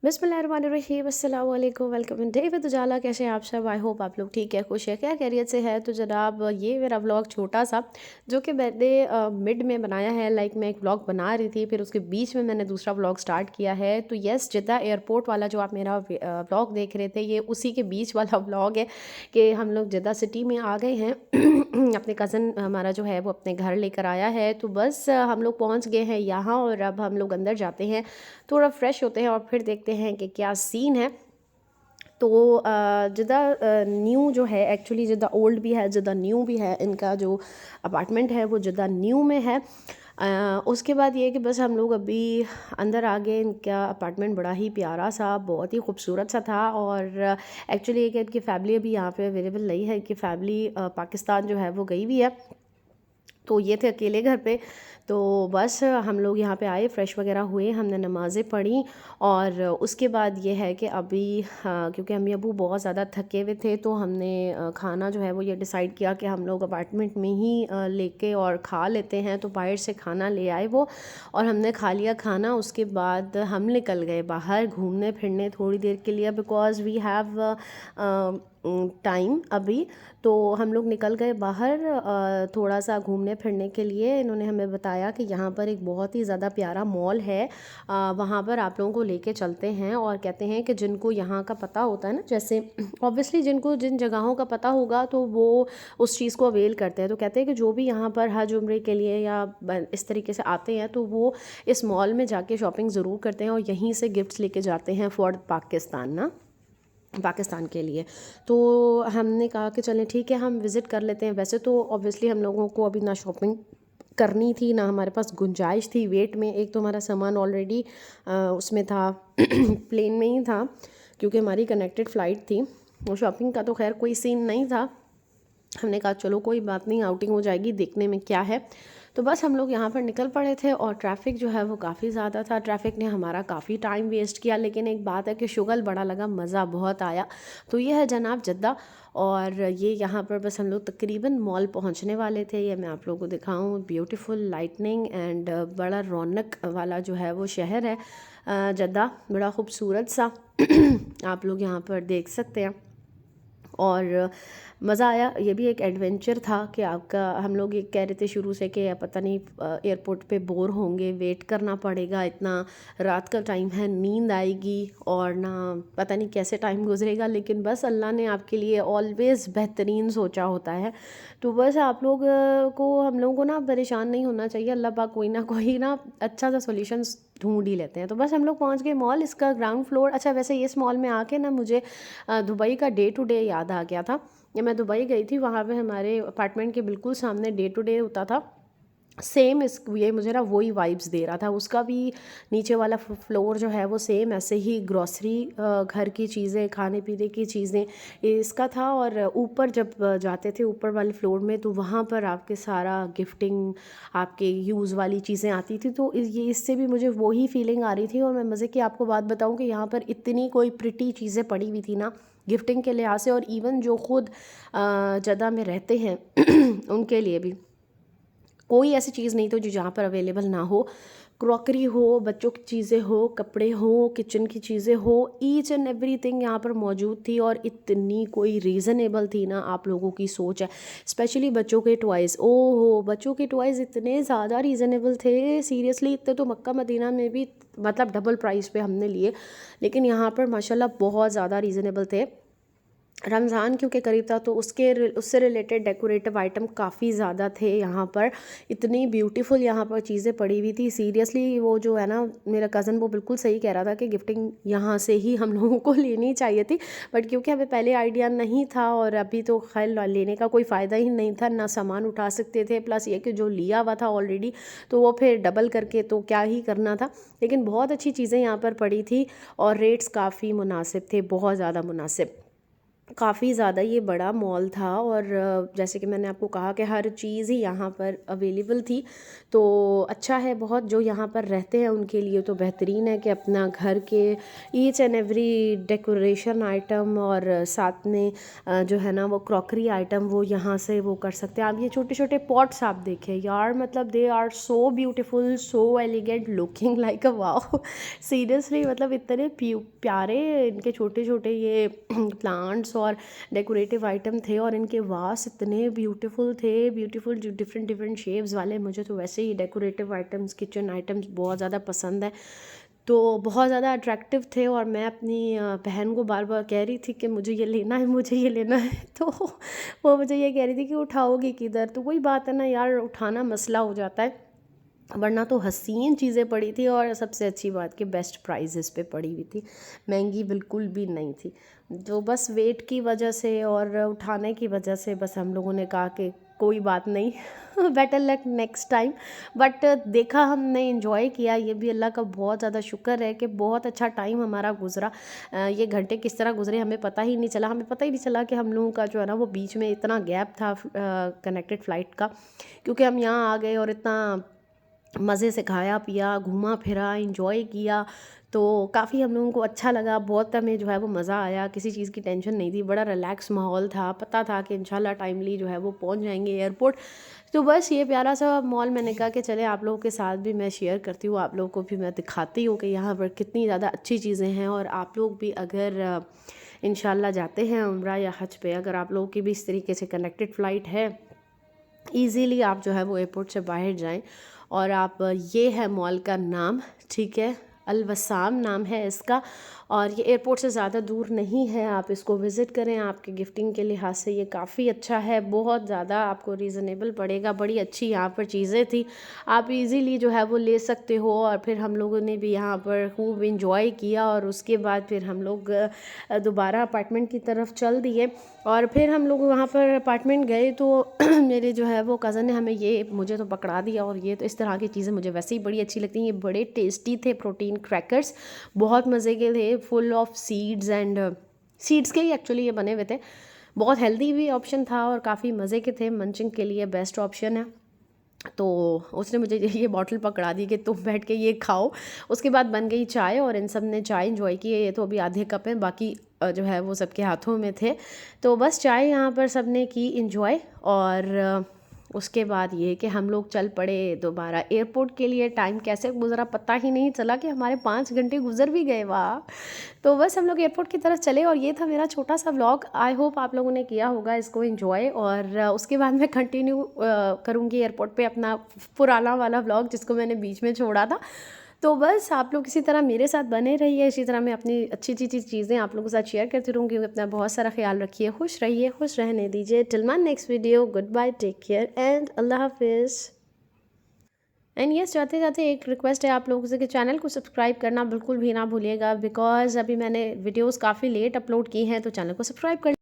बिस्मिल्लाहिर्रहमानिर्रहीम अस्सलाम वालेकुम वेलकम इन डे विद उजाला। कैसे हैं आप सब? आई होप आप लोग ठीक है, खुश है, क्या खैरियत से है। तो जनाब ये मेरा व्लॉग छोटा सा जो कि मैंने मिड में बनाया है, लाइक मैं एक व्लॉग बना रही थी, फिर उसके बीच में मैंने दूसरा व्लॉग स्टार्ट किया है। तो यस, जिद्दा एयरपोर्ट वाला जो आप मेरा व्लॉग देख रहे थे, ये उसी के बीच वाला व्लॉग है कि हम लोग जिद्दा सिटी में आ गए हैं। अपने कज़न हमारा जो है वो अपने घर लेकर आया है, तो बस हम लोग पहुँच गए हैं यहाँ और अब हम लोग अंदर जाते हैं, थोड़ा फ्रेश होते हैं और फिर देखते हैं कि क्या सीन है। तो जिद्दा न्यू जो है, एक्चुअली जिद्दा ओल्ड भी है, जिद्दा न्यू भी है। इनका जो अपार्टमेंट है वो जिद्दा न्यू में है। उसके बाद ये कि बस हम लोग अभी अंदर आ गए। इनका अपार्टमेंट बड़ा ही प्यारा सा, बहुत ही खूबसूरत सा था। और एक्चुअली एक इनकी फैमिली अभी यहाँ पे अवेलेबल नहीं है, कि फैमिली पाकिस्तान जो है वो गई हुई है, तो ये थे अकेले घर पे। तो बस हम लोग यहाँ पे आए, फ़्रेश वगैरह हुए, हमने नमाज़ें पढ़ी और उसके बाद ये है कि अभी क्योंकि अम्मी अबू बहुत ज़्यादा थके हुए थे, तो हमने खाना जो है वो ये डिसाइड किया कि हम लोग अपार्टमेंट में ही लेके और खा लेते हैं। तो बाहर से खाना ले आए वो, और हमने खा लिया खाना। उसके बाद हम निकल गए बाहर घूमने फिरने थोड़ी देर के लिए, बिकॉज़ वी हैव टाइम अभी। तो हम लोग निकल गए बाहर थोड़ा सा घूमने फिरने के लिए। इन्होंने हमें बताया कि यहाँ पर एक बहुत ही ज़्यादा प्यारा मॉल है, वहाँ पर आप लोगों को लेके चलते हैं। और कहते हैं कि जिनको यहाँ का पता होता है ना, जैसे ऑब्वियसली जिनको जिन जगहों का पता होगा तो वो उस चीज़ को अवेल करते हैं। तो कहते हैं कि जो भी यहाँ पर हज उम्रे के लिए या इस तरीके से आते हैं, तो वो इस मॉल में जाके शॉपिंग ज़रूर करते हैं और यहीं से गिफ्ट्स लेके जाते हैं फॉर पाकिस्तान ना, पाकिस्तान के लिए। तो हमने कहा कि चलें ठीक है, हम विज़िट कर लेते हैं। वैसे तो ऑब्वियसली हम लोगों को अभी ना शॉपिंग करनी थी, ना हमारे पास गुंजाइश थी वेट में। एक तो हमारा सामान ऑलरेडी उसमें था प्लेन में ही था, क्योंकि हमारी कनेक्टेड फ़्लाइट थी। और शॉपिंग का तो खैर कोई सीन नहीं था। हमने कहा चलो कोई बात नहीं, आउटिंग हो जाएगी, देखने में क्या है। तो बस हम लोग यहाँ पर निकल पड़े थे और ट्रैफ़िक जो है वो काफ़ी ज़्यादा था। ट्रैफ़िक ने हमारा काफ़ी टाइम वेस्ट किया, लेकिन एक बात है कि शुगल बड़ा लगा, मज़ा बहुत आया। तो ये है जनाब जिद्दा। और ये यहाँ पर बस हम लोग तकरीबन मॉल पहुँचने वाले थे। ये मैं आप लोगों को दिखाऊँ, ब्यूटीफुल लाइटनिंग एंड बड़ा रौनक वाला जो है वो शहर है जिद्दा, बड़ा खूबसूरत सा। आप लोग यहाँ पर देख सकते हैं और मज़ा आया। ये भी एक एडवेंचर था कि आपका, हम लोग ये कह रहे थे शुरू से कि पता नहीं एयरपोर्ट पे बोर होंगे, वेट करना पड़ेगा, इतना रात का टाइम है, नींद आएगी और ना पता नहीं कैसे टाइम गुजरेगा। लेकिन बस अल्लाह ने आपके लिए ऑलवेज़ बेहतरीन सोचा होता है। तो बस आप लोग को, हम लोगों को ना परेशान नहीं होना चाहिए। अल्लाह पाक कोई ना कोई ना अच्छा सा सोल्यूशन ढूंढ ही लेते हैं। तो बस हम लोग पहुंच गए मॉल, इसका ग्राउंड फ्लोर। अच्छा वैसे इस मॉल में आके ना मुझे दुबई का डे टू डे याद आ गया था। ये मैं दुबई गई थी, वहाँ पे हमारे अपार्टमेंट के बिल्कुल सामने डे टू डे होता था सेम। इस ये मुझे ना वही वाइब्स दे रहा था। उसका भी नीचे वाला फ्लोर जो है वो सेम ऐसे ही ग्रॉसरी, घर की चीज़ें, खाने पीने की चीज़ें इसका था। और ऊपर जब जाते थे ऊपर वाले फ्लोर में, तो वहाँ पर आपके सारा गिफ्टिंग, आपके यूज़ वाली चीज़ें आती थी। तो ये इससे भी मुझे वही फीलिंग आ रही थी। और मैं मज़े की आपको बात बताऊँ कि यहाँ पर इतनी कोई प्रिटी चीज़ें पड़ी हुई थी ना गिफ्टिंग के लिहाज से, और इवन जो खुद जद्दा में रहते हैं उनके लिए भी कोई ऐसी चीज़ नहीं थी जो जहाँ पर अवेलेबल ना हो। क्रॉकरी हो, बच्चों की चीज़ें हो, कपड़े हो, किचन की चीज़ें हो, ईच एंड एवरीथिंग यहाँ पर मौजूद थी। और इतनी कोई रीज़नेबल थी ना, आप लोगों की सोच है। स्पेशली बच्चों के टॉयज़, ओहो बच्चों के टॉयज़ इतने ज़्यादा रीज़नेबल थे, सीरियसली। इतने तो मक्का मदीना में भी मतलब डबल प्राइस पे हमने लिए, लेकिन यहाँ पर माशाल्लाह बहुत ज़्यादा रीज़नेबल थे। रमज़ान क्योंकि करीब था, तो उससे रिलेटेड डेकोरेटिव आइटम काफ़ी ज़्यादा थे यहाँ पर। इतनी ब्यूटीफुल यहाँ पर चीज़ें पड़ी हुई थी, सीरियसली। वो जो है ना मेरा कज़न, वो बिल्कुल सही कह रहा था कि गिफ्टिंग यहाँ से ही हम लोगों को लेनी चाहिए थी। बट क्योंकि हमें पहले आइडिया नहीं था, और अभी तो खैर लेने का कोई फ़ायदा ही नहीं था, ना सामान उठा सकते थे, प्लस ये कि जो लिया हुआ था ऑलरेडी, तो वो फिर डबल करके तो क्या ही करना था। लेकिन बहुत अच्छी चीज़ें यहाँ पर पड़ी थी और रेट्स काफ़ी मुनासिब थे, बहुत ज़्यादा मुनासिब। काफ़ी ज़्यादा ये बड़ा मॉल था और जैसे कि मैंने आपको कहा कि हर चीज़ ही यहाँ पर अवेलेबल थी। तो अच्छा है बहुत, जो यहाँ पर रहते हैं उनके लिए तो बेहतरीन है कि अपना घर के each and every decoration item और साथ में जो है ना वो क्रॉकरी आइटम वो यहाँ से वो कर सकते हैं। आप ये छोटे छोटे पॉट्स आप देखें यार, मतलब they are so beautiful, so elegant looking like a wow seriously, मतलब इतने प्यारे इनके छोटे छोटे ये प्लांट्स और डेकोरेटिव आइटम थे और इनके वास इतने ब्यूटीफुल थे, ब्यूटीफुल डिफरेंट डिफरेंट शेप्स वाले। मुझे तो वैसे ही डेकोरेटिव आइटम्स, किचन आइटम्स बहुत ज़्यादा पसंद है, तो बहुत ज़्यादा अट्रैक्टिव थे। और मैं अपनी बहन को बार बार कह रही थी कि मुझे ये लेना है, मुझे ये लेना है तो वो मुझे ये कह रही थी कि उठाओगी किधर। तो वही बात है ना यार, उठाना मसला हो जाता है, वरना तो हसीन चीज़ें पड़ी थी और सबसे अच्छी बात कि बेस्ट प्राइजेस पे पड़ी हुई थी, महंगी बिल्कुल भी नहीं थी। तो बस वेट की वजह से और उठाने की वजह से बस हम लोगों ने कहा कि कोई बात नहीं better luck next time. But देखा, हमने इंजॉय किया, ये भी अल्लाह का बहुत ज़्यादा शुक्र है कि बहुत अच्छा टाइम हमारा गुजरा। ये घंटे किस तरह गुजरे हमें पता ही नहीं चला, हमें पता ही नहीं चला कि हम लोगों का जो है ना वो बीच में इतना गैप था कनेक्टेड फ़्लाइट का, क्योंकि हम यहाँ आ गए और इतना मज़े से खाया पिया, घूमा फिरा, इंजॉय किया। तो काफ़ी हम लोगों को अच्छा लगा, बहुत हमें जो है वो मज़ा आया, किसी चीज़ की टेंशन नहीं थी, बड़ा रिलैक्स माहौल था, पता था कि इंशाल्लाह टाइमली जो है वो पहुंच जाएंगे एयरपोर्ट। तो बस ये प्यारा सा मॉल मैंने कहा कि चले आप लोगों के साथ भी मैं शेयर करती हूँ, आप लोगों को भी मैं दिखाती हूँ कि यहाँ पर कितनी ज़्यादा अच्छी चीज़ें हैं। और आप लोग भी अगर इंशाल्लाह जाते हैं उम्रा या हज पे, अगर आप लोगों की भी इस तरीके से कनेक्टेड फ़्लाइट है, ईज़िली आप जो है वो एयरपोर्ट से बाहर जाएं। और आप, ये है मॉल का नाम, ठीक है, अल वसाम नाम है इसका, और ये एयरपोर्ट से ज़्यादा दूर नहीं है, आप इसको विज़िट करें। आपके गिफ्टिंग के लिहाज से ये काफ़ी अच्छा है, बहुत ज़्यादा आपको रीज़नेबल पड़ेगा, बड़ी अच्छी यहाँ पर चीज़ें थी, आप इजीली जो है वो ले सकते हो। और फिर हम लोगों ने भी यहाँ पर खूब इंजॉय किया और उसके बाद फिर हम लोग दोबारा अपार्टमेंट की तरफ चल दिए। और फिर हम लोग वहाँ पर अपार्टमेंट गए तो मेरे जो है वो कज़न ने हमें ये, मुझे तो पकड़ा दिया। और ये तो इस तरह की चीज़ें मुझे वैसे ही बड़ी अच्छी लगती हैं, ये बड़े टेस्टी थे प्रोटीन क्रैकर्स, बहुत मज़े के थे, full of seeds and seeds के ही एक्चुअली ये बने हुए थे। बहुत हेल्दी भी ऑप्शन था और काफ़ी मज़े के थे, मंचिंग के लिए बेस्ट ऑप्शन है। तो उसने मुझे ये बॉटल पकड़ा दी कि तुम बैठ के ये खाओ। उसके बाद बन गई चाय और इन सब ने चाय इंजॉय की है। ये तो अभी आधे कप हैं, बाकी जो है वो सबके हाथों में थे। तो बस चाय यहाँ पर सब ने की इंजॉय। और उसके बाद ये कि हम लोग चल पड़े दोबारा एयरपोर्ट के लिए। टाइम कैसे गुजरा पता ही नहीं चला कि हमारे 5 घंटे गुजर भी गए, वाह। तो बस हम लोग एयरपोर्ट की तरफ चले और ये था मेरा छोटा सा व्लॉग। आई होप आप लोगों ने किया होगा इसको एंजॉय। और उसके बाद मैं कंटिन्यू करूँगी एयरपोर्ट पे अपना पुराना वाला व्लॉग जिसको मैंने बीच में छोड़ा था। तो बस आप लोग इसी तरह मेरे साथ बने रहिए, इसी तरह मैं अपनी अच्छी अच्छी चीज़ें आप लोगों के साथ शेयर करती रहूँगी। अपना बहुत सारा ख्याल रखिए, खुश रहिए, खुश रहने दीजिए। Till my next video, good bye, take care and अल्लाह हाफिज़। एंड यस, जाते जाते एक रिक्वेस्ट है आप लोगों से कि चैनल को सब्सक्राइब करना बिल्कुल भी ना भूलिएगा, बिकॉज़ अभी मैंने वीडियोस काफ़ी लेट अपलोड की हैं, तो चैनल को सब्सक्राइब कर